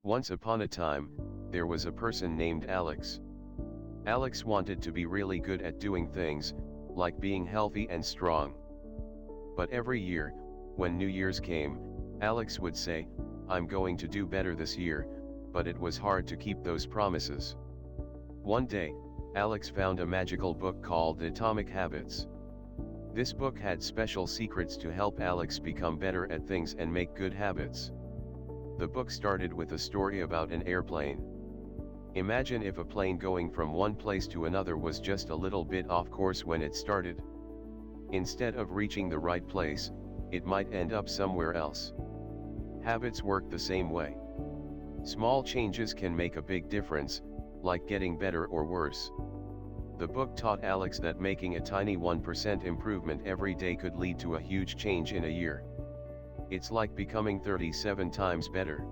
Once upon a time, there was a person named Alex. Alex wanted to be really good at doing things, like being healthy and strong. But every year, when New Year's came, Alex would say, "I'm going to do better this year," but it was hard to keep those promises. One day, Alex found a magical book called Atomic Habits. This book had special secrets to help Alex become better at things and make good habits. The book started with a story about an airplane. Imagine if a plane going from one place to another was just a little bit off course when it started. Instead of reaching the right place, it might end up somewhere else. Habits work the same way. Small changes can make a big difference, like getting better or worse. The book taught Alex that making a tiny 1% improvement every day could lead to a huge change in a year. It's like becoming 37 times better.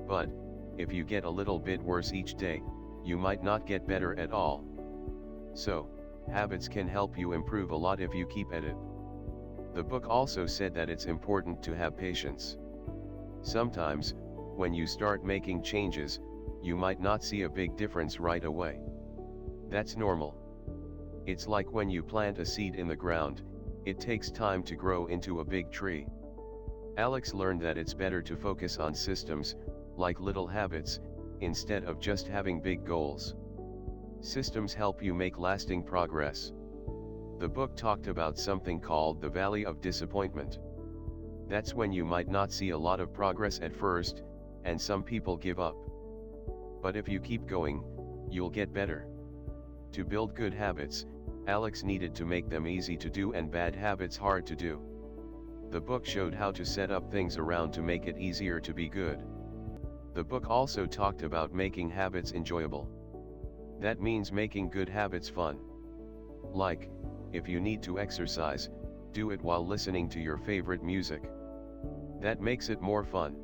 But, if you get a little bit worse each day, you might not get better at all. So, habits can help you improve a lot if you keep at it. The book also said that it's important to have patience. Sometimes, when you start making changes, you might not see a big difference right away. That's normal. It's like when you plant a seed in the ground, it takes time to grow into a big tree. Alex learned that it's better to focus on systems, like little habits, instead of just having big goals. Systems help you make lasting progress. The book talked about something called the Valley of Disappointment. That's when you might not see a lot of progress at first, and some people give up. But if you keep going, you'll get better. To build good habits, Alex needed to make them easy to do and bad habits hard to do. The book showed how to set up things around to make it easier to be good. The book also talked about making habits enjoyable. That means making good habits fun. Like, if you need to exercise, do it while listening to your favorite music. That makes it more fun.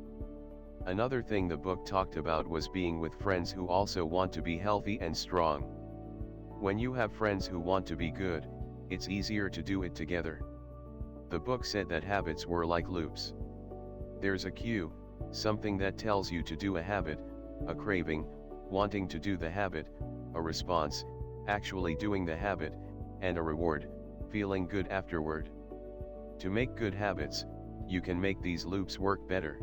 Another thing the book talked about was being with friends who also want to be healthy and strong. When you have friends who want to be good, it's easier to do it together. The book said that habits were like loops. There's a cue, something that tells you to do a habit, a craving, wanting to do the habit, a response, actually doing the habit, and a reward, feeling good afterward. To make good habits, you can make these loops work better.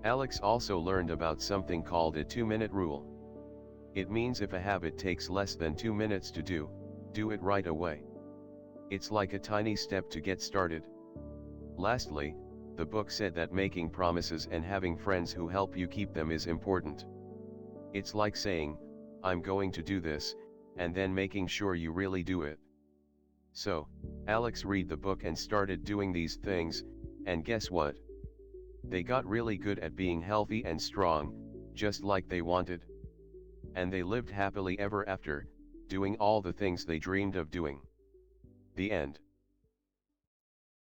Alex also learned about something called a 2-minute rule. It means if a habit takes less than 2 minutes to do it right away. It's like a tiny step to get started. Lastly, the book said that making promises and having friends who help you keep them is important. It's like saying, "I'm going to do this," and then making sure you really do it. So, Alex read the book and started doing these things, and guess what? They got really good at being healthy and strong, just like they wanted. And they lived happily ever after, doing all the things they dreamed of doing. The end.